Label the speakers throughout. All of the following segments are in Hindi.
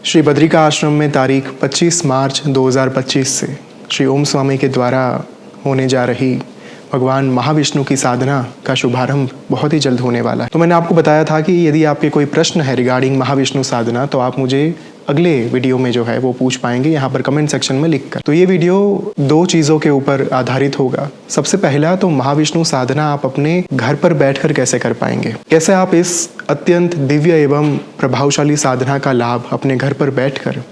Speaker 1: श्री बद्रिका आश्रम में तारीख 25 मार्च 2025 से श्री ओम स्वामी के द्वारा होने जा रही भगवान महाविष्णु की साधना का शुभारंभ बहुत ही जल्द होने वाला है। तो मैंने आपको बताया था कि यदि आपके कोई प्रश्न है रिगार्डिंग महाविष्णु साधना तो आप मुझे अगले वीडियो में जो है वो पूछ पाएंगे यहाँ पर कमेंट सेक्शन में लिखकर। तो ये वीडियो दो चीज़ों के ऊपर आधारित होगा। सबसे पहला तो महाविष्णु साधना आप अपने घर पर बैठकर कैसे कर पाएंगे, कैसे आप इस अत्यंत दिव्य एवं प्रभावशाली साधना का लाभ अपने घर पर बैठकर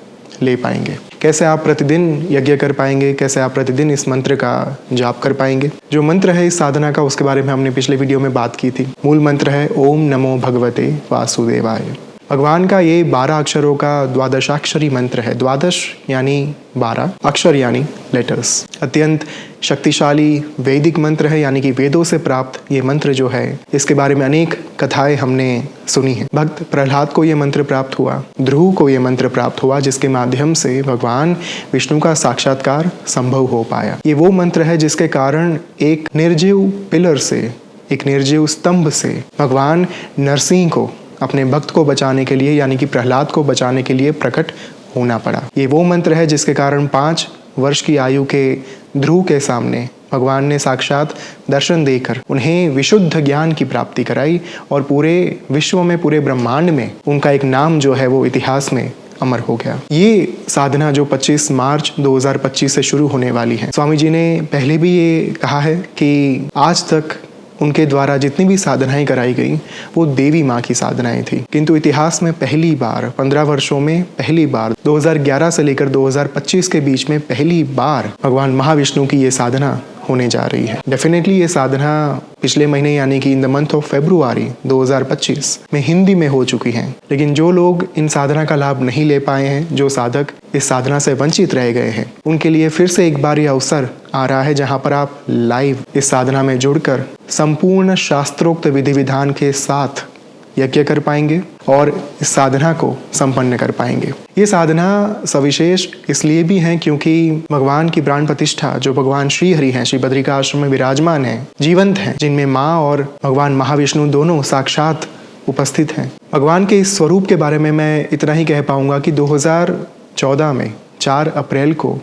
Speaker 1: ले पाएंगे, कैसे आप प्रतिदिन यज्ञ कर पाएंगे, कैसे आप प्रतिदिन इस मंत्र का जाप कर पाएंगे। जो मंत्र है इस साधना का उसके बारे में हमने पिछले वीडियो में बात की थी। मूल मंत्र है ओम नमो भगवते वासुदेवाय। भगवान का ये 12 अक्षरों का द्वादशाक्षरी मंत्र है। द्वादश यानी 12, अक्षर यानी लेटर्स। अत्यंत शक्तिशाली वैदिक मंत्र है, यानी कि वेदों से प्राप्त ये मंत्र जो है इसके बारे में अनेक कथाएं हमने सुनी हैं। भक्त प्रहलाद को ये मंत्र प्राप्त हुआ, ध्रुव को ये मंत्र प्राप्त हुआ, जिसके माध्यम से भगवान विष्णु का साक्षात्कार संभव हो पाया। ये वो मंत्र है जिसके कारण एक निर्जीव पिलर से, एक निर्जीव स्तंभ से भगवान नरसिंह को अपने भक्त को बचाने के लिए, यानी कि प्रहलाद को बचाने के लिए प्रकट होना पड़ा। ये वो मंत्र है जिसके कारण 5 वर्ष की आयु के ध्रुव के सामने भगवान ने साक्षात दर्शन देकर उन्हें विशुद्ध ज्ञान की प्राप्ति कराई और पूरे विश्व में, पूरे ब्रह्मांड में उनका एक नाम जो है वो इतिहास में अमर हो गया। ये साधना जो 25 मार्च 2025 से शुरू होने वाली है, स्वामी जी ने पहले भी ये कहा है कि आज तक उनके द्वारा जितनी भी साधनाएं कराई गई वो देवी माँ की साधनाएं थी, किंतु इतिहास में पहली बार 15 वर्षों में पहली बार 2011 से लेकर 2025 के बीच में पहली बार भगवान महाविष्णु की ये साधना होने जा रही है। डेफिनेटली ये साधना पिछले महीने यानी कि in the month of February 2025 में हिंदी में हो चुकी है, लेकिन जो लोग इन साधना का लाभ नहीं ले पाए हैं, जो साधक इस साधना से वंचित रह गए हैं, उनके लिए फिर से एक बार यह अवसर आ रहा है जहां पर आप लाइव इस साधना में जुड़कर संपूर्ण शास्त्रोक्त विधि विधान के साथ यज्ञ कर पाएंगे और इस साधना को संपन्न कर पाएंगे। ये साधना सविशेष इसलिए भी है क्योंकि भगवान की प्राण प्रतिष्ठा जो भगवान श्री हरि हैं, श्री बद्रिका आश्रम में विराजमान हैं, जीवंत हैं, जिनमें माँ और भगवान महाविष्णु दोनों साक्षात उपस्थित हैं। भगवान के इस स्वरूप के बारे में मैं इतना ही कह पाऊंगा कि 2014 में 4 अप्रैल को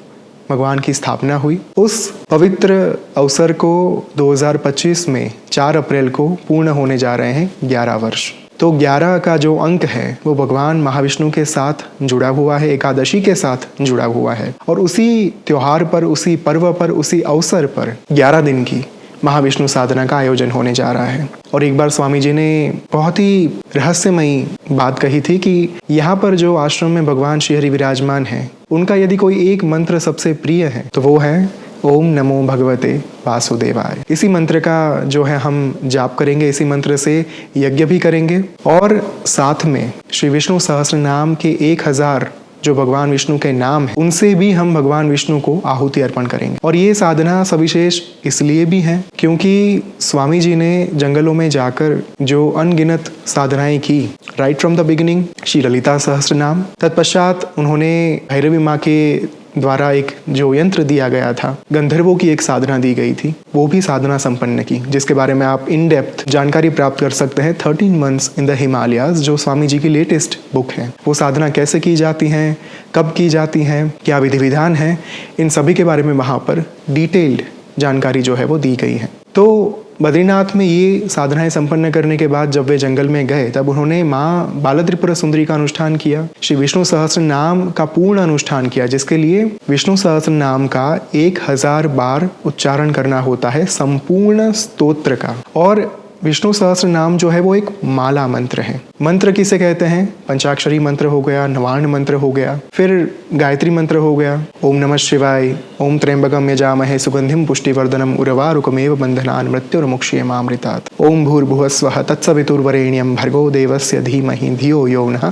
Speaker 1: भगवान की स्थापना हुई। उस पवित्र अवसर को 2025 में 4 अप्रैल को पूर्ण होने जा रहे हैं 11 वर्ष। तो 11 का जो अंक है वो भगवान महाविष्णु के साथ जुड़ा हुआ है, एकादशी के साथ जुड़ा हुआ है, और उसी त्योहार पर, उसी पर्व पर, उसी अवसर पर 11 दिन की महाविष्णु साधना का आयोजन होने जा रहा है। और एक बार स्वामी जी ने बहुत ही रहस्यमयी बात कही थी कि यहाँ पर जो आश्रम में भगवान श्री हरि विराजमान है, उनका यदि कोई एक मंत्र सबसे प्रिय है तो वो है ओम नमो भगवते वासुदेवाय। इसी मंत्र का जो है हम जाप करेंगे, इसी मंत्र से यज्ञ भी करेंगे और साथ में श्री विष्णु सहस्त्र नाम के 1000 जो भगवान विष्णु के नाम है उनसे भी हम भगवान विष्णु को आहुति अर्पण करेंगे। और ये साधना सविशेष इसलिए भी है क्योंकि स्वामी जी ने जंगलों में जाकर जो अनगिनत साधनाएं की, right from the beginning Shri Lalita सहस्त्र नाम, तत्पश्चात उन्होंने भैरवी माँ के द्वारा एक जो यंत्र दिया गया था, गंधर्वों की एक साधना दी गई थी, वो भी साधना संपन्न की, जिसके बारे में आप इन डेप्थ जानकारी प्राप्त कर सकते हैं 13 मंथ्स इन द हिमालयाज, जो स्वामी जी की लेटेस्ट बुक है। वो साधना कैसे की जाती हैं, कब की जाती हैं, क्या विधि विधान है, इन सभी के बारे में वहाँ पर डिटेल्ड जानकारी जो है वो दी गई है। तो बद्रीनाथ में ये साधनाएं संपन्न करने के बाद जब वे जंगल में गए तब उन्होंने माँ बाला त्रिपुरा सुंदरी का अनुष्ठान किया, श्री विष्णु सहस्त्र नाम का पूर्ण अनुष्ठान किया, जिसके लिए विष्णु सहस्त्र नाम का 1000 बार उच्चारण करना होता है संपूर्ण स्तोत्र का। और विष्णु सहस्त्र नाम जो है वो एक माला मंत्र है। मंत्र किसे कहते हैं? पंचाक्षरी मंत्र हो गया, नवार्ण मंत्र हो गया, फिर गायत्री मंत्र हो गया, ओम नमः शिवाय, ओम त्र्यंबकम यजामहे सुगंधिम पुष्टिवर्धनम उर्वारुकमेव बंधनान् मृत्युर्मुक्षयेमामृतात्, ओम भूर्भुवस्वः तत्सवितुर्वरेण्यं भर्गो देवस्य धीमहि धियो यो नः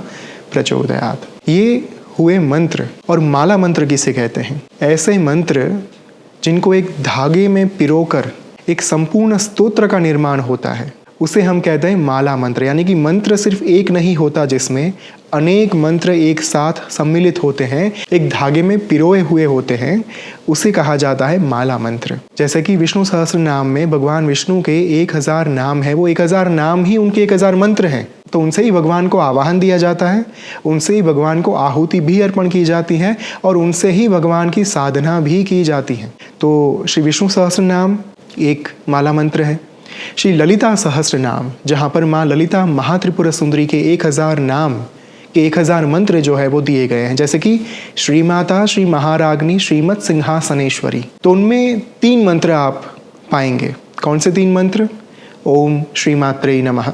Speaker 1: प्रचोदयात्। ये हुए मंत्र। और माला मंत्र किसे कहते हैं? ऐसे मंत्र जिनको एक धागे में पिरोकर एक संपूर्ण स्तोत्र का निर्माण होता है, उसे हम कहते हैं माला मंत्र। यानी कि मंत्र सिर्फ एक नहीं होता जिसमें अनेक मंत्र एक साथ सम्मिलित होते हैं, एक धागे में पिरोए हुए होते हैं, उसे कहा जाता है माला मंत्र। जैसे कि विष्णु सहस्त्र नाम में भगवान विष्णु के 1000 नाम है, वो 1000 नाम ही उनके 1000 मंत्र हैं। तो उनसे ही भगवान को आवाहन दिया जाता है, उनसे ही भगवान को आहुति भी अर्पण की जाती है और उनसे ही भगवान की साधना भी की जाती है। तो श्री विष्णु सहस्त्र नाम एक माला मंत्र है। श्री ललिता सहस्त्र नाम, जहाँ पर माँ ललिता महात्रिपुरा सुंदरी के 1000 नाम के 1000 मंत्र जो है वो दिए गए हैं, जैसे कि श्री माता, श्री महाराग्नि, श्रीमत सिंहासनेश्वरी। तो उनमें 3 मंत्र आप पाएंगे। कौन से 3 मंत्र? ओम श्री मात्रे नमः,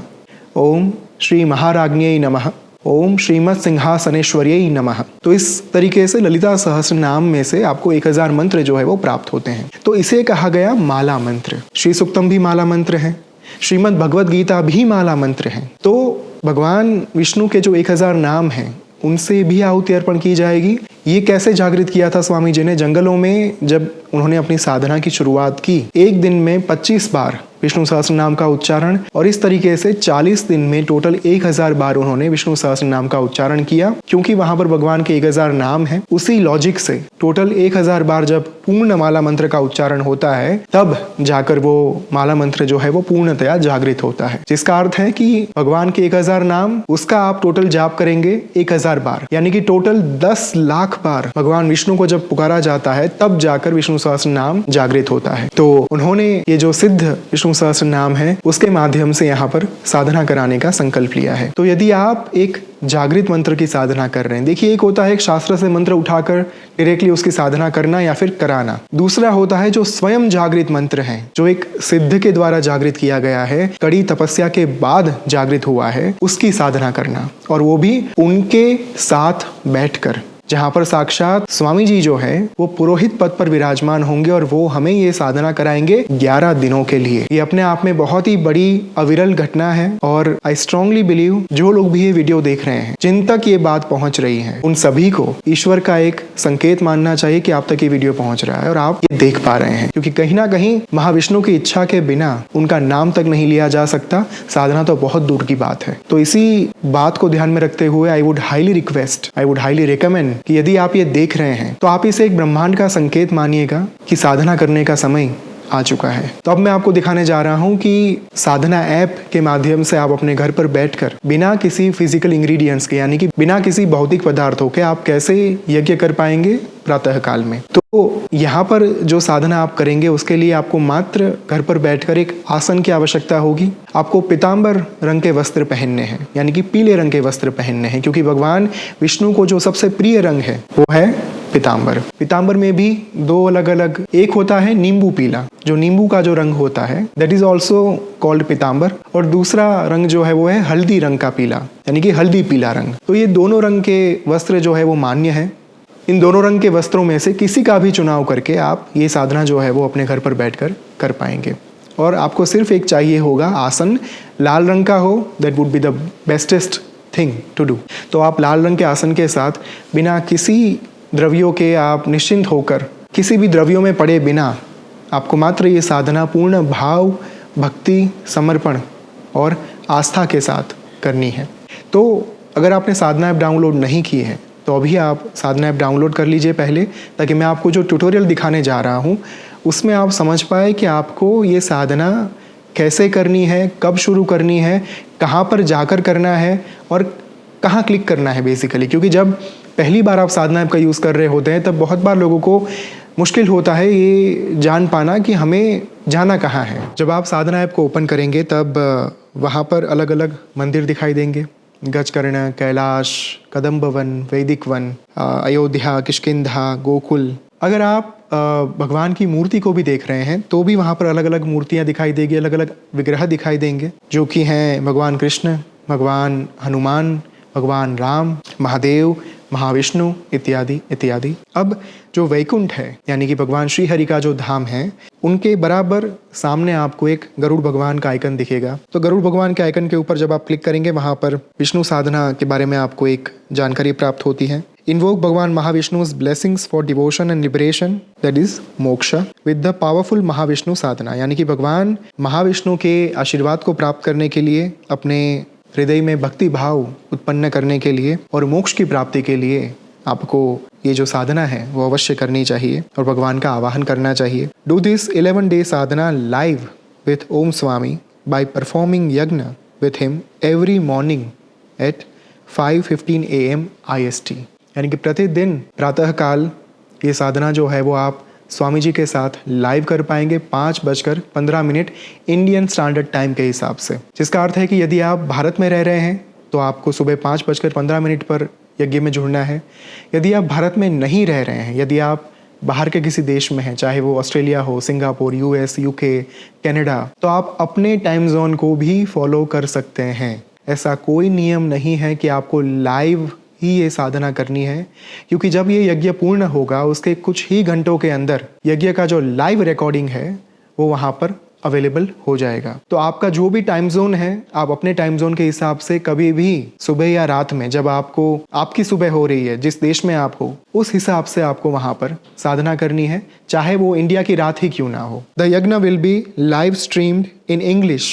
Speaker 1: ओम श्री महाराज्ञै नमः, ओम श्रीमत सिंहासनेश्वर्यै नमः। तो इस तरीके से ललिता सहस्त्र नाम में से आपको 1000 मंत्र जो है वो प्राप्त होते हैं। तो इसे कहा गया माला मंत्र। श्री सूक्तम भी माला मंत्र है, श्रीमद् भगवद गीता भी माला मंत्र है। तो भगवान विष्णु के जो 1000 नाम हैं उनसे भी आहुति अर्पण की जाएगी। ये कैसे जागृत किया था स्वामी जी ने? जंगलों में जब उन्होंने अपनी साधना की शुरुआत की, एक दिन में 25 बार विष्णु सहस्त्र नाम का उच्चारण, और इस तरीके से 40 दिन में टोटल 1000 बार उन्होंने विष्णु सहस्त्र नाम का उच्चारण किया। क्योंकि वहां पर भगवान के 1000 नाम हैं, उसी लॉजिक से टोटल 1000 बार जब पूर्ण माला मंत्र का उच्चारण होता है, तब जाकर वो माला मंत्र जो है वो पूर्णतया जागृत होता है। जिसका अर्थ है कि भगवान के 1000 नाम, उसका आप टोटल जाप करेंगे 1000 बार, यानी कि टोटल 10 लाख बार भगवान विष्णु को जब पुकारा जाता है, तब जाकर विष्णु सहस्त्र नाम जागृत होता है। तो उन्होंने ये जो सिद्ध विष्णु सहस्त्र नाम है, उसके माध्यम से यहाँ पर साधना कराने का संकल्प लिया है। तो यदि आप एक जागृत मंत्र की साधना कर रहे हैं, देखिए एक होता है एक शास्त्र से मंत्र उठाकर डायरेक्टली उसकी साधना करना या फिर कराना, दूसरा होता है जो स्वयं जागृत मंत्र है, जो एक सिद्ध के द्वारा जागृत किया गया है, कड़ी तपस्या के बाद जागृत हुआ है, उसकी साधना करना, और वो भी उनके साथ बैठकर, जहाँ पर साक्षात स्वामी जी जो है वो पुरोहित पद पर विराजमान होंगे और वो हमें ये साधना कराएंगे 11 दिनों के लिए। ये अपने आप में बहुत ही बड़ी अविरल घटना है और आई स्ट्रांगली बिलीव जो लोग भी ये वीडियो देख रहे हैं, जिन तक ये बात पहुंच रही है, उन सभी को ईश्वर का एक संकेत मानना चाहिए कि आप तक ये वीडियो पहुंच रहा है और आप ये देख पा रहे हैं। क्योंकि कहीं ना कहीं महाविष्णु की इच्छा के बिना उनका नाम तक नहीं लिया जा सकता, साधना तो बहुत दूर की बात है। तो इसी बात को ध्यान में रखते हुए आई वुड हाईली रिकमेंड कि यदि आप ये देख रहे हैं तो आप इसे एक ब्रह्मांड का संकेत मानिएगा कि साधना करने का समय आ चुका है। तो अब मैं आपको दिखाने जा रहा हूं कि साधना ऐप के माध्यम से आप अपने घर पर बैठकर बिना किसी फिजिकल इंग्रेडिएंट्स के, यानी कि बिना किसी भौतिक पदार्थों के, आप कैसे यज्ञ कर पाएंगे प्रातः काल में। तो यहाँ पर जो साधना आप करेंगे उसके लिए आपको मात्र घर पर बैठकर एक आसन की आवश्यकता होगी। आपको पीतांबर रंग के वस्त्र पहनने हैं, यानी कि पीले रंग के वस्त्र पहनने हैं, क्योंकि भगवान विष्णु को जो सबसे प्रिय रंग है वो है पीतांबर। पीतांबर में भी 2 अलग अलग, एक होता है नींबू पीला, जो नींबू का जो रंग होता है, दैट इज ऑल्सो कॉल्ड पीतांबर, और दूसरा रंग जो है वो है हल्दी रंग का पीला, यानी कि हल्दी पीला रंग। तो ये दोनों रंग के वस्त्र जो है वो मान्य है। इन दोनों रंग के वस्त्रों में से किसी का भी चुनाव करके आप ये साधना जो है वो अपने घर पर बैठकर कर पाएंगे। और आपको सिर्फ एक चाहिए होगा आसन, लाल रंग का हो, that would be the bestest thing to do. तो आप लाल रंग के आसन के साथ बिना किसी द्रव्यों के, आप निश्चिंत होकर, किसी भी द्रव्यों में पड़े बिना, आपको मात्र ये साधना पूर्ण भाव, भक्ति, समर्पण और आस्था के साथ करनी है। तो अगर आपने साधना ऐप डाउनलोड नहीं की है तो अभी आप साधना ऐप डाउनलोड कर लीजिए पहले, ताकि मैं आपको जो ट्यूटोरियल दिखाने जा रहा हूँ उसमें आप समझ पाए कि आपको ये साधना कैसे करनी है, कब शुरू करनी है, कहाँ पर जाकर करना है और कहाँ क्लिक करना है बेसिकली। क्योंकि जब पहली बार आप साधना ऐप का यूज़ कर रहे होते हैं तब बहुत बार लोगों को मुश्किल होता है ये जान पाना कि हमें जाना कहाँ है। जब आप साधना ऐप को ओपन करेंगे तब वहाँ पर अलग अलग मंदिर दिखाई देंगे, गजकर्ण, कैलाश, कदम्ब वन, वैदिक वन, अयोध्या, किष्किंधा, गोकुल। अगर आप भगवान की मूर्ति को भी देख रहे हैं तो भी वहाँ पर अलग अलग मूर्तियाँ दिखाई देगी, अलग अलग विग्रह दिखाई देंगे, जो कि हैं भगवान कृष्ण, भगवान हनुमान, भगवान राम, महादेव, महाविष्णु इत्यादि इत्यादि। अब जो वैकुंठ है, यानी कि भगवान श्री हरि का जो धाम है, उनके बराबर सामने आपको एक गरुड़ भगवान का आइकन दिखेगा। तो गरुड़ भगवान के आइकन के ऊपर जब आप क्लिक करेंगे, वहाँ पर विष्णु साधना के बारे में आपको एक जानकारी प्राप्त होती है। इन्वोक भगवान महाविष्णु's blessings for devotion and liberation, that is moksha, with the powerful Mahavishnu साधना, यानी कि भगवान महाविष्णु के आशीर्वाद को प्राप्त करने के लिए, अपने हृदय में भक्ति भाव उत्पन्न करने के लिए और मोक्ष की प्राप्ति के लिए आपको ये जो साधना है वो अवश्य करनी चाहिए और भगवान का आवाहन करना चाहिए। Do this 11 day sadhana live with Om Swami by performing yagna with him every morning at 5:15 AM IST। यानी कि प्रतिदिन प्रातःकाल ये साधना जो है वो आप स्वामी जी के साथ लाइव कर पाएंगे 5:15 इंडियन स्टैंडर्ड टाइम के हिसाब से, जिसका अर्थ है कि यदि आप भारत में रह रहे हैं तो आपको सुबह 5:15 पर यज्ञ में जुड़ना है। यदि आप भारत में नहीं रह रहे हैं, यदि आप बाहर के किसी देश में हैं, चाहे वो ऑस्ट्रेलिया हो, सिंगापुर, US, UK, कनाडा, तो आप अपने टाइम जोन को भी फॉलो कर सकते हैं। ऐसा कोई नियम नहीं है कि आपको लाइव ही ये साधना करनी है, क्योंकि जब ये यज्ञ पूर्ण होगा उसके कुछ ही घंटों के अंदर यज्ञ का जो लाइव रिकॉर्डिंग है वो वहाँ पर अवेलेबल हो जाएगा। तो आपका जो भी टाइम जोन है, आप अपने टाइम जोन के हिसाब से कभी भी सुबह या रात में, जब आपकी सुबह हो रही है, जिस देश में आप हो, उस हिसाब से आपको वहाँ पर साधना करनी है, चाहे वो इंडिया की रात ही क्यों ना हो। The yajna will be live streamed in English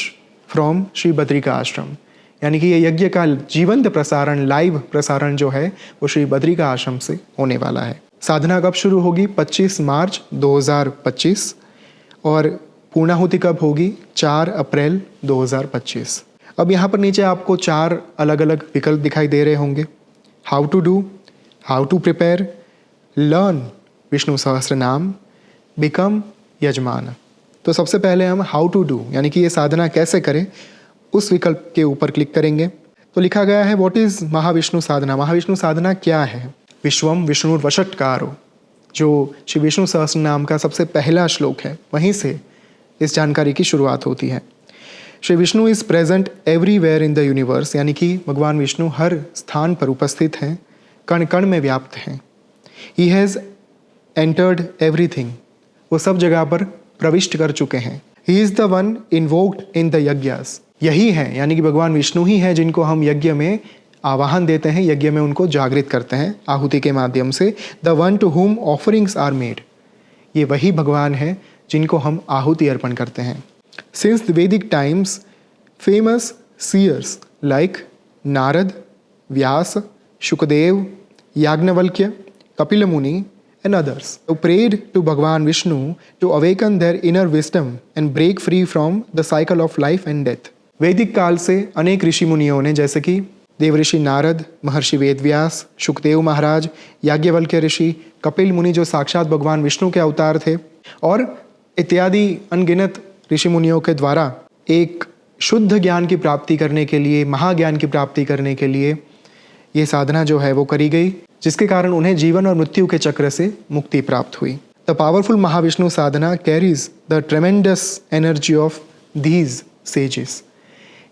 Speaker 1: from Shri Badrika आश्रम। यानी कि ये यज्ञ का जीवंत प्रसारण, लाइव प्रसारण जो है वो श्री बद्रिका आश्रम से होने वाला है। साधना कब शुरू होगी? 25 मार्च 2025 और पूर्णाहुति कब होगी? 4 अप्रैल 2025। अब यहाँ पर नीचे आपको 4 अलग अलग विकल्प दिखाई दे रहे होंगे। How to do, how to prepare, learn Vishnu Sahasranama, become यजमान। तो सबसे पहले हम हाउ टू डू यानी कि ये साधना कैसे करें उस विकल्प के ऊपर क्लिक करेंगे तो लिखा गया है व्हाट इज महाविष्णु साधना। महाविष्णु साधना क्या है? विश्वम विष्णुर्वषट्कारो, जो श्री विष्णु सहस्त्र नाम का सबसे पहला श्लोक है, वहीं से इस जानकारी की शुरुआत होती है। Shri Vishnu is present everywhere in the universe, यानी कि भगवान विष्णु हर स्थान पर उपस्थित हैं, कण कण में व्याप्त हैं। ही हैज़ एंटर्ड एवरीथिंग, वो सब जगह पर प्रविष्ट कर चुके हैं। He is the one invoked in the yajnas, यही है यानी कि भगवान विष्णु ही हैं जिनको हम यज्ञ में आवाहन देते हैं, यज्ञ में उनको जागृत करते हैं आहुति के माध्यम से। The one to whom offerings are made, ये वही भगवान है जिनको हम आहुति अर्पण करते हैं। Since the Vedic times famous seers like Narad, Vyas, Shukdev, Yajnavalkya, Kapil Muni and others who prayed to Bhagwan Vishnu to awaken their inner wisdom and break free from the cycle of life and death। वैदिक काल से अनेक ऋषि मुनियों ने, जैसे कि देवऋषि नारद, महर्षि वेदव्यास, शुकदेव महाराज, याज्ञवल्क्य ऋषि, कपिल मुनि जो साक्षात भगवान विष्णु के अवतार थे, और इत्यादि अनगिनत ऋषि मुनियों के द्वारा एक शुद्ध ज्ञान की प्राप्ति करने के लिए, महाज्ञान की प्राप्ति करने के लिए ये साधना जो है वो करी गई, जिसके कारण उन्हें जीवन और मृत्यु के चक्र से मुक्ति प्राप्त हुई। The powerful Mahavishnu Sadhana carries the ट्रेमेंडस energy of these sages,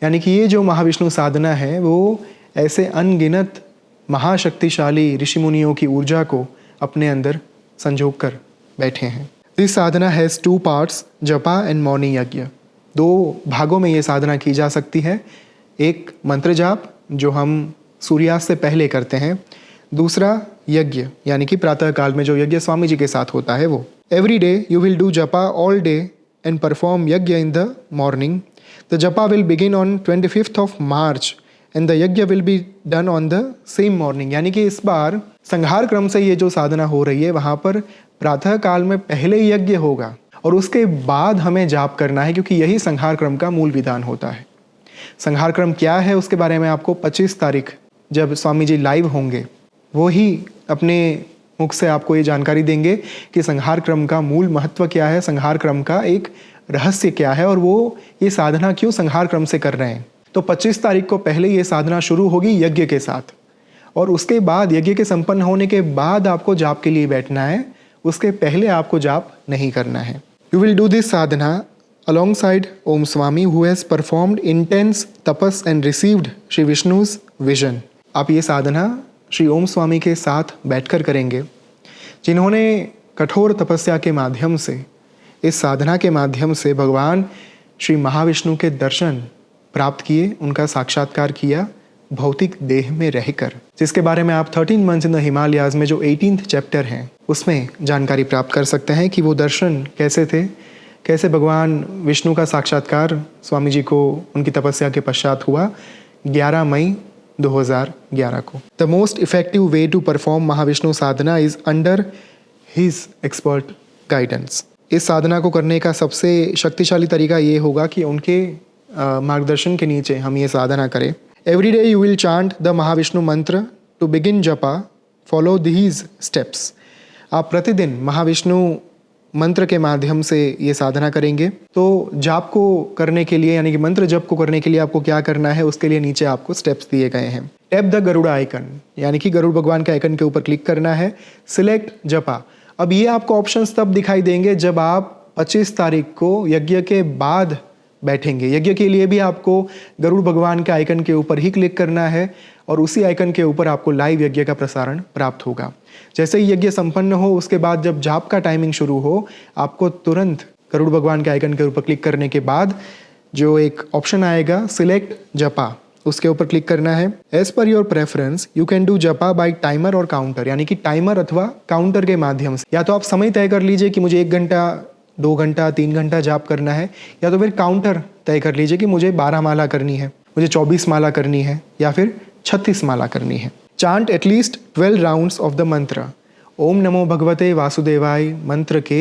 Speaker 1: यानी कि ये जो महाविष्णु साधना है वो ऐसे अनगिनत महाशक्तिशाली ऋषि मुनियों की ऊर्जा को अपने अंदर संजोग कर बैठे हैं। दिस साधना हैज़ 2 पार्ट्स, जपा एंड मॉर्निंग यज्ञ। 2 भागों में ये साधना की जा सकती है। एक मंत्र जाप जो हम सूर्यास्त से पहले करते हैं, दूसरा यज्ञ यानी कि प्रातः काल में जो यज्ञ स्वामी जी के साथ होता है वो। Every day you will do japa all day and perform yajna in the morning. The japa will begin on 25th of March and the yajna will be done on the same morning. यानी कि इस बार संहार क्रम से ये जो साधना हो रही है वहाँ पर प्रातः काल में पहले यज्ञ होगा और उसके बाद हमें जाप करना है, क्योंकि यही संहार क्रम का मूल विधान होता है। संहार क्रम क्या है उसके बारे में आपको 25 तारीख जब स्वामी जी लाइव होंगे वो ही अपने मुख से आपको ये जानकारी देंगे कि संहार क्रम का मूल महत्व क्या है, संहार क्रम का एक रहस्य क्या है और वो ये साधना क्यों संहार क्रम से कर रहे हैं। तो 25 तारीख को पहले ये साधना शुरू होगी यज्ञ के साथ, और उसके बाद यज्ञ के संपन्न होने के बाद आपको जाप के लिए बैठना है, उसके पहले आपको जाप नहीं करना है। You will do this Sadhana alongside Om Swami who has performed intense tapas and received Shri Vishnu's vision। आप ये साधना श्री ओम स्वामी के साथ बैठकर करेंगे, जिन्होंने कठोर तपस्या के माध्यम से, इस साधना के माध्यम से भगवान श्री महाविष्णु के दर्शन प्राप्त किए, उनका साक्षात्कार किया भौतिक देह में रहकर, जिसके बारे में आप 13 मंथ्स इन द हिमालयाज में जो 18th चैप्टर हैं उसमें जानकारी प्राप्त कर सकते हैं कि वो दर्शन कैसे थे, कैसे भगवान विष्णु का साक्षात्कार स्वामी जी को उनकी तपस्या के पश्चात हुआ 11 मई 2011 को। The most effective way to perform Mahavishnu sadhana is under his expert guidance. इस साधना को करने का सबसे शक्तिशाली तरीका ये होगा कि उनके मार्गदर्शन के नीचे हम ये साधना करें। Every day you will chant the Mahavishnu मंत्र टू बिगिन जपा, फॉलो दीज स्टेप्स। आप प्रतिदिन महाविष्णु मंत्र के माध्यम से ये साधना करेंगे। तो जाप को करने के लिए यानी कि मंत्र जप को करने के लिए आपको क्या करना है, उसके लिए नीचे आपको स्टेप्स दिए गए हैं। टैप द गरुड़ आइकन, यानी कि गरुड़ भगवान के आइकन के ऊपर क्लिक करना है। सिलेक्ट जपा। अब ये आपको ऑप्शंस तब दिखाई देंगे जब आप 25 तारीख को यज्ञ के बाद बैठेंगे। यज्ञ के लिए भी आपको गरुड़ भगवान के आइकन के ऊपर ही क्लिक करना है और उसी आइकन के ऊपर आपको लाइव यज्ञ का प्रसारण प्राप्त होगा। जैसे ही यज्ञ संपन्न हो, उसके बाद जब जाप का टाइमिंग शुरू हो, आपको तुरंत गरुड़ भगवान के आइकन के ऊपर क्लिक करने के बाद जो एक ऑप्शन आएगा सिलेक्ट जपा, उसके ऊपर क्लिक करना है। As per your preference you can do japa by timer और काउंटर, यानी कि टाइमर अथवा काउंटर के माध्यम से। या तो आप समय तय कर लीजिए कि मुझे 1 घंटा, 2 घंटा, 3 घंटा जाप करना है, या तो फिर काउंटर तय कर लीजिए कि मुझे 12 माला करनी है, मुझे 24 माला करनी है, या फिर 36 माला करनी है। Chant at least 12 rounds of the मंत्र। ओम नमो भगवते वासुदेवाय मंत्र के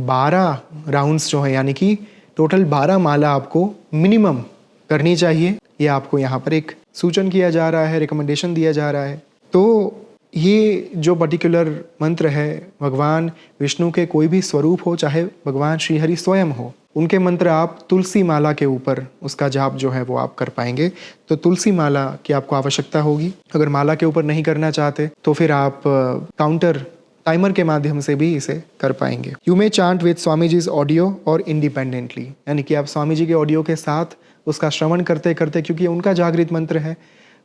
Speaker 1: 12 राउंड्स जो है, यानी कि टोटल 12 माला आपको मिनिमम करनी चाहिए। ये आपको यहाँ पर एक सूचन किया जा रहा है, रिकमेंडेशन दिया जा रहा है। तो ये जो पर्टिकुलर मंत्र है, भगवान विष्णु के कोई भी स्वरूप हो, चाहे भगवान श्री हरि स्वयं हो, उनके मंत्र आप तुलसी माला के ऊपर उसका जाप जो है वो आप कर पाएंगे। तो तुलसी माला की आपको आवश्यकता होगी। अगर माला के ऊपर नहीं करना चाहते तो फिर आप काउंटर टाइमर के माध्यम से भी इसे कर पाएंगे। You may chant with Swami ji's audio और इंडिपेंडेंटली, यानी कि आप स्वामी जी के ऑडियो के साथ उसका श्रवण करते करते, क्योंकि उनका जागृत मंत्र है,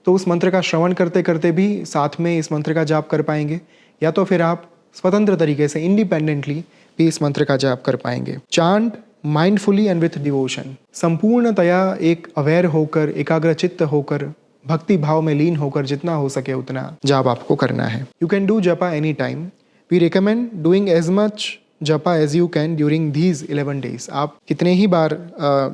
Speaker 1: तो उस मंत्र का श्रवण करते करते भी साथ में इस मंत्र का जाप कर पाएंगे। या तो फिर आप स्वतंत्र तरीके से इंडिपेंडेंटली भी इस मंत्र का जाप कर पाएंगे। Chant mindfully and with devotion, संपूर्णतया एक अवेयर होकर, एकाग्रचित्त होकर, भक्ति भाव में लीन होकर जितना हो सके उतना जाप आपको करना है। You can do japa any time. We recommend doing as much japa as you can during these 11 days. आप कितने ही बार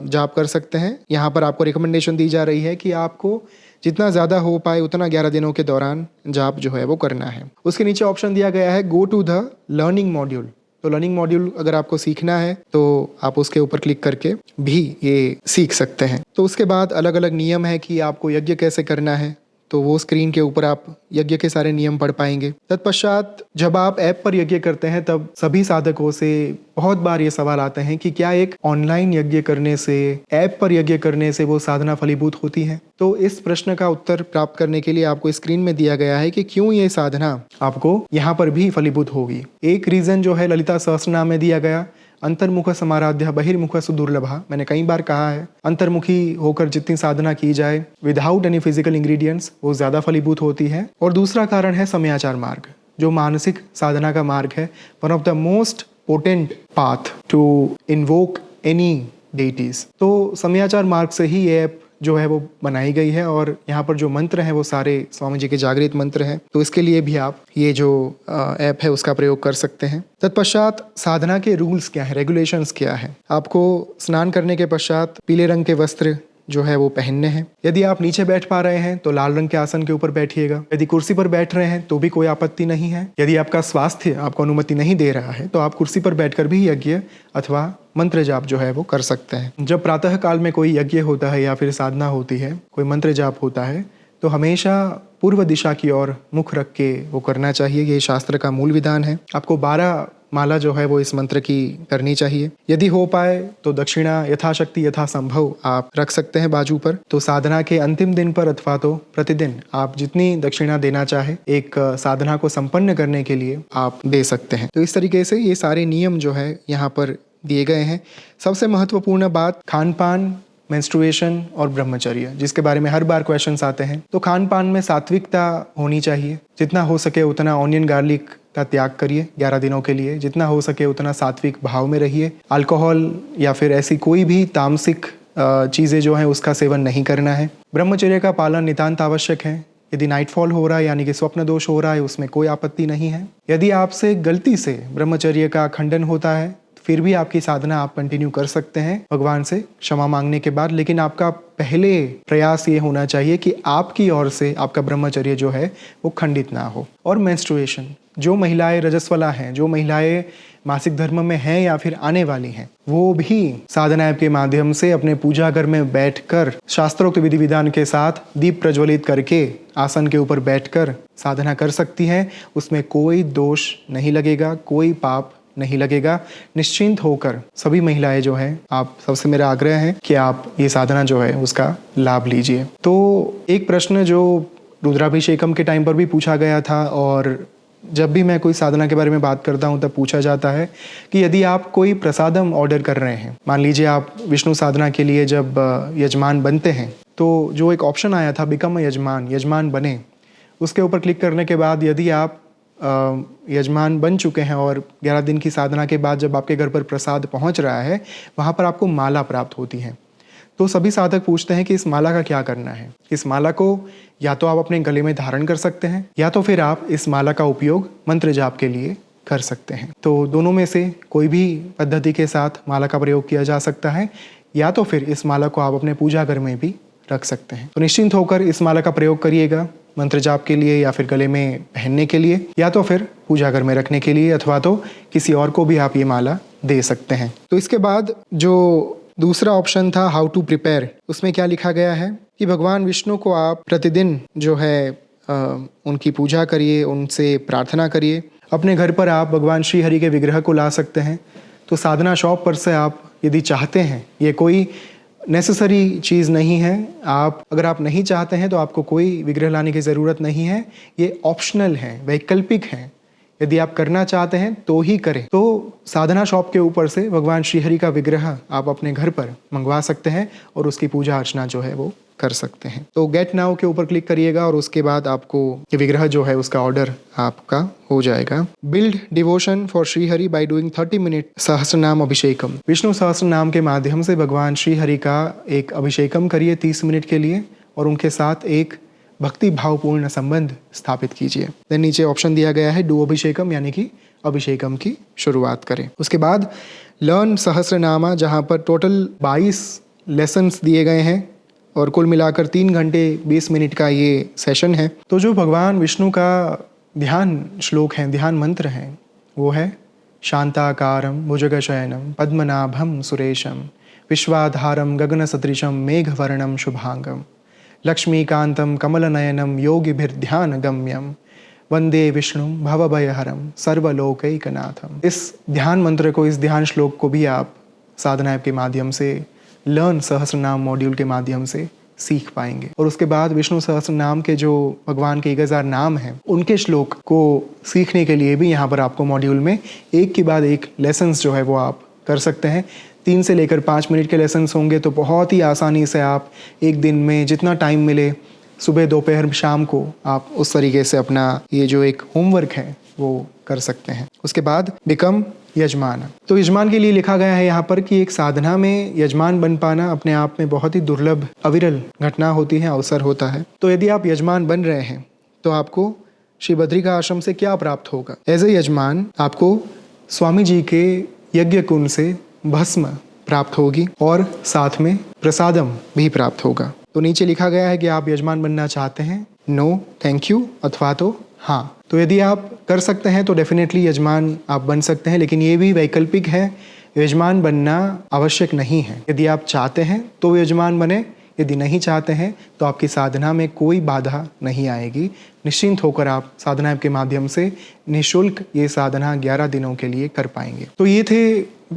Speaker 1: जाप कर सकते हैं। यहाँ पर आपको रिकमेंडेशन दी जा रही है कि आपको जितना ज़्यादा हो पाए उतना 11 दिनों के दौरान जाप जो है वो करना है। उसके नीचे ऑप्शन दिया गया है go to the learning module. तो लर्निंग मॉड्यूल अगर आपको सीखना है तो आप उसके ऊपर क्लिक करके भी ये सीख सकते हैं। तो उसके बाद अलग अलग नियम है कि आपको यज्ञ कैसे करना है, तो वो स्क्रीन के ऊपर आप यज्ञ के सारे नियम पढ़ पाएंगे। तत्पश्चात जब आप ऐप पर यज्ञ करते हैं तब सभी साधकों से बहुत बार ये सवाल आते हैं कि क्या एक ऑनलाइन यज्ञ करने से, ऐप पर यज्ञ करने से वो साधना फलीभूत होती है। तो इस प्रश्न का उत्तर प्राप्त करने के लिए आपको स्क्रीन में दिया गया है कि क्यों ये साधना आपको यहाँ पर भी फलीभूत होगी। एक रीजन जो है ललिता सहस्त्रनाम में दिया गया, अंतर्मुख समाराध्य बहिर्मुख सुदुर्लभा। मैंने कई बार कहा है, अंतर्मुखी होकर जितनी साधना की जाए विदाउट एनी फिजिकल इंग्रेडिएंट्स वो ज्यादा फलीभूत होती है। और दूसरा कारण है समयाचार मार्ग, जो मानसिक साधना का मार्ग है, one of the most potent path to invoke any deities. तो समयाचार मार्ग से ही ये ऐप जो है वो बनाई गई है और यहाँ पर जो मंत्र हैं वो सारे स्वामी जी के जागृत मंत्र हैं। तो इसके लिए भी आप ये जो ऐप है उसका प्रयोग कर सकते हैं। तत्पश्चात साधना के रूल्स क्या है, रेगुलेशंस क्या है। आपको स्नान करने के पश्चात पीले रंग के वस्त्र जो है वो पहनने हैं। यदि आप नीचे बैठ पा रहे हैं तो लाल रंग के आसन के ऊपर बैठिएगा। यदि कुर्सी पर बैठ रहे हैं तो भी कोई आपत्ति नहीं है। यदि आपका स्वास्थ्य आपको अनुमति नहीं दे रहा है तो आप कुर्सी पर बैठकर भी यज्ञ अथवा मंत्र जाप जो है वो कर सकते हैं। जब प्रातः काल में कोई यज्ञ होता है या फिर साधना होती है, कोई मंत्र जाप होता है, तो हमेशा पूर्व दिशा की ओर मुख रख के वो करना चाहिए। ये शास्त्र का मूल विधान है। आपको 12 माला जो है वो इस मंत्र की करनी चाहिए। यदि हो पाए तो दक्षिणा यथाशक्ति यथा संभव आप रख सकते हैं बाजू पर। तो साधना के अंतिम दिन पर अथवा तो प्रतिदिन आप जितनी दक्षिणा देना चाहे एक साधना को संपन्न करने के लिए आप दे सकते हैं। तो इस तरीके से ये सारे नियम जो है यहाँ पर दिए गए हैं। सबसे महत्वपूर्ण बात खान पान, मेंस्ट्रुएशन और ब्रह्मचर्य, जिसके बारे में हर बार क्वेश्चंस आते हैं। तो खान पान में सात्विकता होनी चाहिए। जितना हो सके उतना ऑनियन गार्लिक का त्याग करिए 11 दिनों के लिए। जितना हो सके उतना सात्विक भाव में रहिए। अल्कोहल या फिर ऐसी कोई भी तामसिक चीज़ें जो हैं उसका सेवन नहीं करना है। ब्रह्मचर्य का पालन नितांत आवश्यक है। यदि नाइटफॉल हो रहा है यानी कि स्वप्न दोष हो रहा है उसमें कोई आपत्ति नहीं है। यदि आपसे गलती से ब्रह्मचर्य का खंडन होता है फिर भी आपकी साधना आप कंटिन्यू कर सकते हैं भगवान से क्षमा मांगने के बाद। लेकिन आपका पहले प्रयास ये होना चाहिए कि आपकी ओर से आपका ब्रह्मचर्य जो है वो खंडित ना हो। और मेंस्ट्रुएशन, जो महिलाएं रजस्वला हैं, जो महिलाएं मासिक धर्म में हैं या फिर आने वाली हैं, वो भी साधना ऐप के माध्यम से अपने पूजा घर में बैठकर शास्त्रोक्त विधि विधान के साथ दीप प्रज्वलित करके आसन के ऊपर बैठकर साधना कर सकती हैं। उसमें कोई दोष नहीं लगेगा, कोई पाप नहीं लगेगा। निश्चिंत होकर सभी महिलाएं जो है, आप सबसे मेरा आग्रह है कि आप ये साधना जो है उसका लाभ लीजिए। तो एक प्रश्न जो रुद्राभिषेकम के टाइम पर भी पूछा गया था, और जब भी मैं कोई साधना के बारे में बात करता हूँ तब पूछा जाता है कि यदि आप कोई प्रसादम ऑर्डर कर रहे हैं, मान लीजिए आप विष्णु साधना के लिए जब यजमान बनते हैं, तो जो एक ऑप्शन आया था बिकम यजमान बने, उसके ऊपर क्लिक करने के बाद यदि आप यजमान बन चुके हैं और 11 दिन की साधना के बाद जब आपके घर पर प्रसाद पहुंच रहा है, वहाँ पर आपको माला प्राप्त होती है। तो सभी साधक पूछते हैं कि इस माला का क्या करना है। इस माला को या तो आप अपने गले में धारण कर सकते हैं, या तो फिर आप इस माला का उपयोग मंत्र जाप के लिए कर सकते हैं। तो दोनों में से कोई भी पद्धति के साथ माला का प्रयोग किया जा सकता है, या तो फिर इस माला को आप अपने पूजा घर में भी रख सकते हैं। तो निश्चिंत होकर इस माला का प्रयोग करिएगा मंत्र जाप के लिए, या फिर गले में पहनने के लिए, या तो फिर पूजा घर में रखने के लिए, अथवा तो किसी और को भी आप ये माला दे सकते हैं। तो इसके बाद जो दूसरा ऑप्शन था हाउ टू प्रिपेयर, उसमें क्या लिखा गया है कि भगवान विष्णु को आप प्रतिदिन जो है उनकी पूजा करिए, उनसे प्रार्थना करिए। अपने घर पर आप भगवान श्री हरि के विग्रह को ला सकते हैं। तो साधना शॉप पर से आप यदि चाहते हैं, ये कोई नेसेसरी चीज़ नहीं है, अगर आप नहीं चाहते हैं तो आपको कोई विग्रह लाने की ज़रूरत नहीं है। ये ऑप्शनल है, वैकल्पिक है। यदि आप करना चाहते हैं तो ही करें। तो साधना शॉप के ऊपर से भगवान श्रीहरि का विग्रह आप अपने घर पर मंगवा सकते हैं और उसकी पूजा अर्चना जो है वो कर सकते हैं। तो गेट नाउ के ऊपर क्लिक करिएगा और उसके बाद आपको ये विग्रह जो है उसका ऑर्डर आपका हो जाएगा। Build devotion for Shrihari by doing 30 minute Sahasranama Abhishekam. Vishnu Sahasranama के माध्यम से भगवान श्रीहरि का एक अभिषेकम करिए 30 मिनट के लिए, और उनके साथ एक भक्ति भावपूर्ण संबंध स्थापित कीजिए। देन नीचे ऑप्शन दिया गया है डू अभिषेकम, यानी कि अभिषेकम की शुरुआत करें। उसके बाद लर्न सहस्रनामा, जहाँ पर टोटल 22 लेसन्स दिए गए हैं और कुल मिलाकर 3 घंटे 20 मिनट का ये सेशन है। तो जो भगवान विष्णु का ध्यान श्लोक है, ध्यान मंत्र है, वो है शांताकारं भुजगशयनं पद्मनाभं सुरेशं विश्वाधारं गगनसदृशं मेघवर्णं शुभांगं लक्ष्मीकांतं कमलनयनं योगिभिर्ध्यानगम्यं वंदे विष्णु भवभयहरं सर्वलोकैकनाथम। इस ध्यान मंत्र को, इस ध्यान श्लोक को भी आप साधना ऐप के माध्यम से, लर्न सहस्रनाम मॉड्यूल के माध्यम से सीख पाएंगे। और उसके बाद विष्णु सहस्रनाम के जो भगवान के 1000 नाम हैं, उनके श्लोक को सीखने के लिए भी यहाँ पर आपको मॉड्यूल में एक के बाद एक लेसन्स जो है वो आप कर सकते हैं। 3 से लेकर 5 मिनट के लेसन्स होंगे, तो बहुत ही आसानी से आप एक दिन में जितना टाइम मिले, सुबह दोपहर शाम को, आप उस तरीके से अपना ये जो एक होमवर्क है वो कर सकते हैं। उसके बाद बिकम यजमान। तो यजमान के लिए लिखा गया है यहाँ पर कि एक साधना में यजमान बन पाना अपने आप में बहुत ही दुर्लभ, अविरल घटना होती है, अवसर होता है। तो यदि आप यजमान बन रहे हैं तो आपको श्री बद्रिका आश्रम से क्या प्राप्त होगा? एज ए यजमान आपको स्वामी जी के यज्ञ कुंड से भस्म प्राप्त होगी और साथ में प्रसादम भी प्राप्त होगा। तो नीचे लिखा गया है कि आप यजमान बनना चाहते हैं, नो थैंक यू, अथवा तो हाँ। तो यदि आप कर सकते हैं तो डेफिनेटली यजमान आप बन सकते हैं, लेकिन ये भी वैकल्पिक है, यजमान बनना आवश्यक नहीं है। यदि आप चाहते हैं तो यजमान बने, यदि नहीं चाहते हैं तो आपकी साधना में कोई बाधा नहीं आएगी। निश्चिंत होकर आप साधना ऐप के माध्यम से निःशुल्क ये साधना 11 दिनों के लिए कर पाएंगे। तो ये थे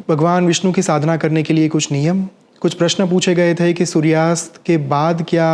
Speaker 1: भगवान विष्णु की साधना करने के लिए कुछ नियम। कुछ प्रश्न पूछे गए थे कि सूर्यास्त के बाद क्या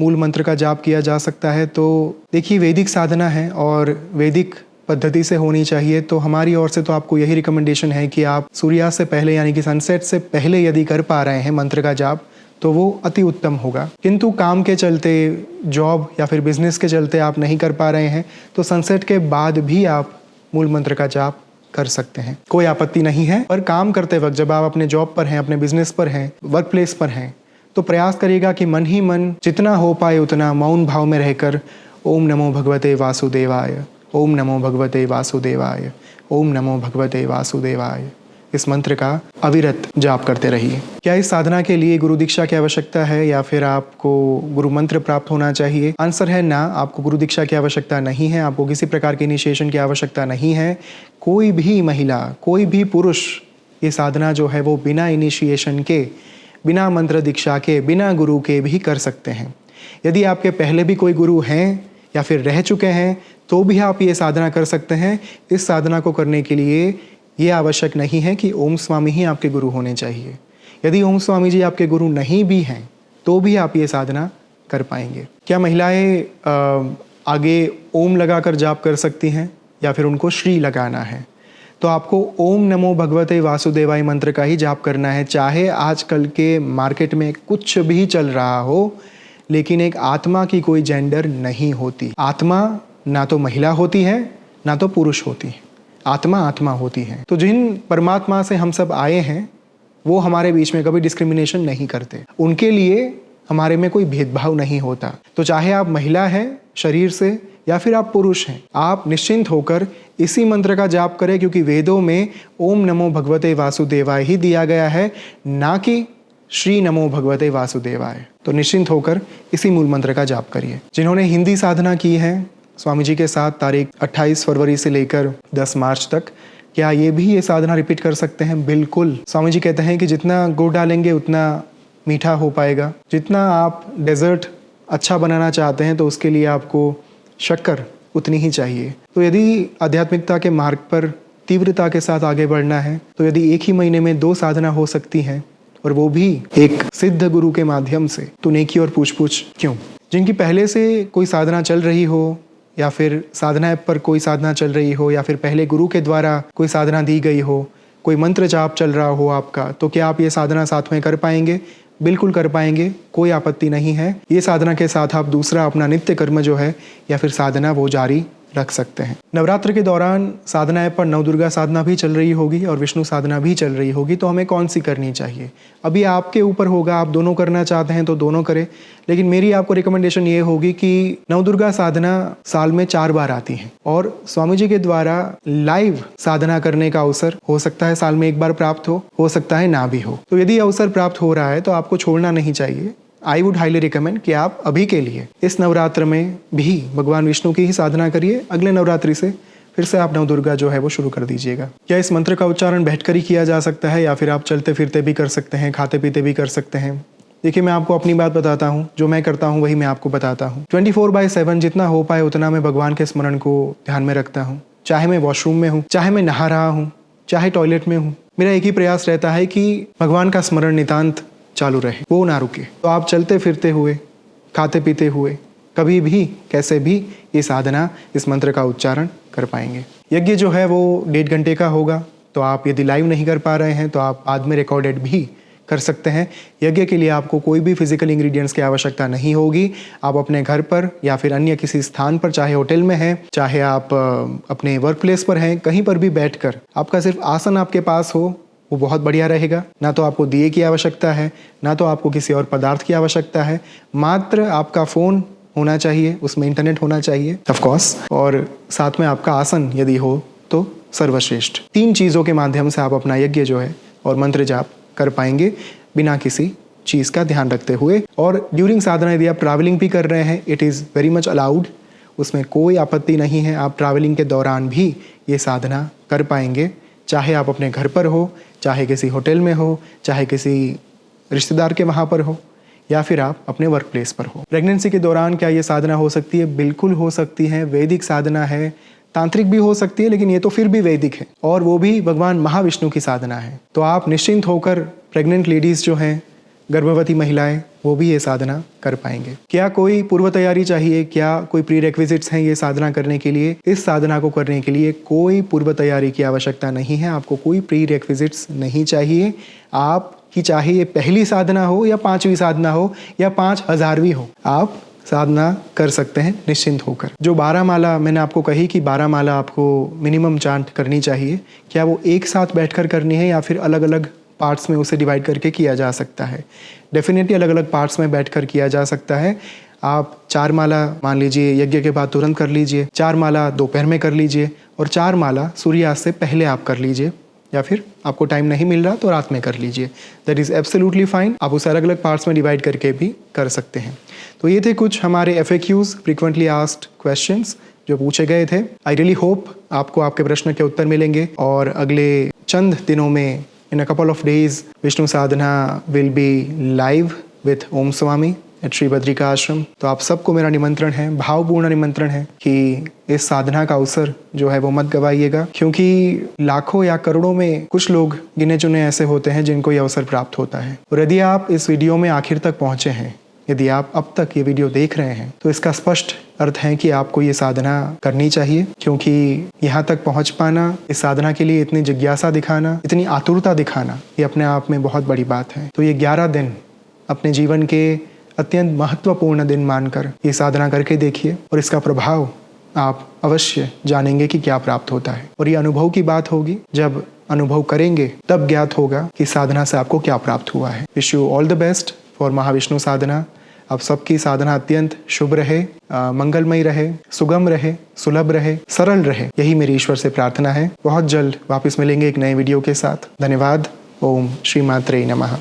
Speaker 1: मूल मंत्र का जाप किया जा सकता है। तो देखिए, वैदिक साधना है और वैदिक पद्धति से होनी चाहिए। तो हमारी ओर से तो आपको यही रिकमेंडेशन है कि आप सूर्यास्त से पहले, यानी कि सनसेट से पहले यदि कर पा रहे हैं मंत्र का जाप, तो वो अति उत्तम होगा। किंतु काम के चलते, जॉब या फिर बिजनेस के चलते आप नहीं कर पा रहे हैं, तो सनसेट के बाद भी आप मूल मंत्र का जाप कर सकते हैं, कोई आपत्ति नहीं है। पर काम करते वक्त, जब आप अपने जॉब पर हैं, अपने बिजनेस पर हैं, वर्क प्लेस पर हैं, तो प्रयास करिएगा कि मन ही मन जितना हो पाए उतना मौन भाव में रहकर ओम नमो भगवते वासुदेवाय, ओम नमो भगवते वासुदेवाय, ओम नमो भगवते वासुदेवाय, इस मंत्र का अविरत जाप करते रहिए। क्या इस साधना के लिए गुरु दीक्षा की आवश्यकता है या फिर आपको गुरु मंत्र प्राप्त होना चाहिए? आंसर है ना, आपको गुरु दीक्षा की आवश्यकता नहीं है, आपको किसी प्रकार के इनिशिएशन की आवश्यकता नहीं है। कोई भी महिला, कोई भी पुरुष ये साधना जो है वो बिना इनिशिएशन के, बिना मंत्र दीक्षा के, बिना गुरु के भी कर सकते हैं। यदि आपके पहले भी कोई गुरु हैं या फिर रह चुके हैं तो भी आप ये साधना कर सकते हैं। इस साधना को करने के लिए ये आवश्यक नहीं है कि ओम स्वामी ही आपके गुरु होने चाहिए। यदि ओम स्वामी जी आपके गुरु नहीं भी हैं तो भी आप ये साधना कर पाएंगे। क्या महिलाएं आगे ओम लगाकर जाप कर सकती हैं या फिर उनको श्री लगाना है? तो आपको ओम नमो भगवते वासुदेवाय मंत्र का ही जाप करना है। चाहे आजकल के मार्केट में कुछ भी चल रहा हो, लेकिन एक आत्मा की कोई जेंडर नहीं होती। आत्मा ना तो महिला होती है ना तो पुरुष होती है, आत्मा आत्मा होती है। तो जिन परमात्मा से हम सब आए हैं वो हमारे बीच में कभी डिस्क्रिमिनेशन नहीं करते, उनके लिए हमारे में कोई भेदभाव नहीं होता। तो चाहे आप महिला हैं शरीर से या फिर आप पुरुष हैं, आप निश्चिंत होकर इसी मंत्र का जाप करें, क्योंकि वेदों में ओम नमो भगवते वासुदेवाय ही दिया गया है, ना कि श्री नमो भगवते वासुदेवाय। तो निश्चिंत होकर इसी मूल मंत्र का जाप करिए। जिन्होंने हिंदी साधना की है स्वामी जी के साथ तारीख 28 फरवरी से लेकर 10 मार्च तक, क्या ये भी ये साधना रिपीट कर सकते हैं? बिल्कुल। स्वामी जी कहते हैं कि जितना गुड़ डालेंगे उतना मीठा हो पाएगा। जितना आप डेजर्ट अच्छा बनाना चाहते हैं तो उसके लिए आपको शक्कर उतनी ही चाहिए। तो यदि आध्यात्मिकता के मार्ग पर तीव्रता के साथ आगे बढ़ना है तो यदि एक ही महीने में 2 साधना हो सकती हैं और वो भी एक सिद्ध गुरु के माध्यम से, तो नेकी और पूछ-पूछ क्यों? जिनकी पहले से कोई साधना चल रही हो या फिर साधना ऐप पर कोई साधना चल रही हो या फिर पहले गुरु के द्वारा कोई साधना दी गई हो, कोई मंत्र जाप चल रहा हो आपका, तो क्या आप ये साधना साथ में कर पाएंगे? बिल्कुल कर पाएंगे, कोई आपत्ति नहीं है। ये साधना के साथ आप दूसरा अपना नित्य कर्म जो है या फिर साधना वो जारी रख सकते हैं। नवरात्र के दौरान साधना ऐप पर नवदुर्गा साधना भी चल रही होगी और विष्णु साधना भी चल रही होगी, तो हमें कौन सी करनी चाहिए? अभी आपके ऊपर होगा, आप दोनों करना चाहते हैं तो दोनों करें, लेकिन मेरी आपको रिकमेंडेशन ये होगी कि नवदुर्गा साधना साल में 4 बार आती है और स्वामी जी के द्वारा लाइव साधना करने का अवसर हो सकता है साल में 1 बार प्राप्त हो सकता है ना भी हो। तो यदि अवसर प्राप्त हो रहा है तो आपको छोड़ना नहीं चाहिए। आई वुड हाईली रिकमेंड कि आप अभी के लिए इस नवरात्र में भी भगवान विष्णु की ही साधना करिए। अगले नवरात्रि से फिर से आप नवदुर्गा जो है वो शुरू कर दीजिएगा। क्या इस मंत्र का उच्चारण बैठकर ही किया जा सकता है या फिर आप चलते फिरते भी कर सकते हैं, खाते पीते भी कर सकते हैं? देखिए, मैं आपको अपनी बात बताता हूँ, जो मैं करता हूँ वही मैं आपको बताता हूँ। 24/7 जितना हो पाए उतना मैं भगवान के स्मरण को ध्यान में रखता हूँ। चाहे मैं वॉशरूम में हूँ, चाहे मैं नहा रहा हूँ, चाहे टॉयलेट में हूँ, मेरा एक ही प्रयास रहता है कि भगवान का स्मरण नितांत चालू रहे, वो ना रुके। तो आप चलते फिरते हुए, खाते पीते हुए, कभी भी कैसे भी ये साधना, इस मंत्र का उच्चारण कर पाएंगे। यज्ञ जो है वो 1.5 घंटे का होगा, तो आप यदि लाइव नहीं कर पा रहे हैं तो आप बाद में रिकॉर्डेड भी कर सकते हैं। यज्ञ के लिए आपको कोई भी फिजिकल इंग्रेडिएंट्स की आवश्यकता नहीं होगी। आप अपने घर पर या फिर अन्य किसी स्थान पर, चाहे होटल में हैं, चाहे आप अपने वर्क प्लेस पर हैं, कहीं पर भी बैठकर आपका सिर्फ आसन आपके पास हो, वो बहुत बढ़िया रहेगा। ना तो आपको दिए की आवश्यकता है, ना तो आपको किसी और पदार्थ की आवश्यकता है, मात्र आपका फ़ोन होना चाहिए, उसमें इंटरनेट होना चाहिए ऑफ कोर्स, और साथ में आपका आसन यदि हो तो सर्वश्रेष्ठ। 3 चीज़ों के माध्यम से आप अपना यज्ञ जो है और मंत्र जाप कर पाएंगे बिना किसी चीज़ का ध्यान रखते हुए। और ड्यूरिंग साधना यदि आप ट्रैवलिंग भी कर रहे हैं, it is very much allowed, उसमें कोई आपत्ति नहीं है। आप ट्रैवलिंग के दौरान भी ये साधना कर पाएंगे, चाहे आप अपने घर पर हो, चाहे किसी होटल में हो, चाहे किसी रिश्तेदार के वहाँ पर हो, या फिर आप अपने वर्क प्लेस पर हो। प्रेगनेंसी के दौरान क्या ये साधना हो सकती है? बिल्कुल हो सकती है। वैदिक साधना है, तांत्रिक भी हो सकती है, लेकिन ये तो फिर भी वैदिक है और वो भी भगवान महाविष्णु की साधना है। तो आप निश्चिंत होकर, प्रेग्नेंट लेडीज़ जो हैं, गर्भवती महिलाएं, वो भी ये साधना कर पाएंगे। क्या कोई पूर्व तैयारी चाहिए? क्या कोई प्री रेक्विजिट्स हैं ये साधना करने के लिए? इस साधना को करने के लिए कोई पूर्व तैयारी की आवश्यकता नहीं है। आपको कोई प्री रेक्विजिट्स नहीं चाहिए। आपकी चाहे ये पहली साधना हो या 5वीं साधना हो या 5000वीं हो, आप साधना कर सकते हैं निश्चिंत होकर। जो 12 माला मैंने आपको कही कि 12 माला आपको मिनिमम चांट करनी चाहिए, क्या वो एक साथ बैठकर करनी है या फिर अलग अलग पार्ट्स में उसे डिवाइड करके किया जा सकता है? डेफिनेटली अलग अलग पार्ट्स में बैठकर किया जा सकता है। आप 4 माला मान लीजिए यज्ञ के बाद तुरंत कर लीजिए, 4 माला दोपहर में कर लीजिए और 4 माला सूर्यास्त से पहले आप कर लीजिए। या फिर आपको टाइम नहीं मिल रहा तो रात में कर लीजिए, दैट इज़ एब्सोल्युटली फाइन। आप उसे अलग अलग पार्ट्स में डिवाइड करके भी कर सकते हैं। तो ये थे कुछ हमारे FAQs, फ्रीक्वेंटली आस्क्ड क्वेश्चंस, जो पूछे गए थे। आई रियली होप आपको आपके प्रश्न के उत्तर मिलेंगे और अगले चंद दिनों में, in a couple of days, Vishnu Sadhana will be live with Om Swami at Shri Badrika Ashram. तो आप सबको मेरा निमंत्रण है, भावपूर्ण निमंत्रण है कि इस साधना का अवसर जो है वो मत गवाइएगा, क्योंकि लाखों या करोड़ों में कुछ लोग गिने चुने ऐसे होते हैं जिनको ये अवसर प्राप्त होता है। और यदि आप इस वीडियो में आखिर तक पहुंचे हैं, यदि आप अब तक ये वीडियो देख रहे हैं, तो इसका स्पष्ट अर्थ है कि आपको ये साधना करनी चाहिए, क्योंकि यहाँ तक पहुँच पाना, इस साधना के लिए इतनी जिज्ञासा दिखाना, इतनी आतुरता दिखाना, ये अपने आप में बहुत बड़ी बात है। तो ये 11 दिन अपने जीवन के अत्यंत महत्वपूर्ण दिन मानकर ये साधना करके देखिए और इसका प्रभाव आप अवश्य जानेंगे कि क्या प्राप्त होता है। और ये अनुभव की बात होगी, जब अनुभव करेंगे तब ज्ञात होगा कि साधना से आपको क्या प्राप्त हुआ है। Wish you all the best for Mahavishnu Sadhana. आप सबकी साधना अत्यंत शुभ रहे, मंगलमयी रहे, सुगम रहे, सुलभ रहे, सरल रहे, यही मेरी ईश्वर से प्रार्थना है। बहुत जल्द वापस मिलेंगे एक नए वीडियो के साथ। धन्यवाद। ओम श्री मात्रे नमः।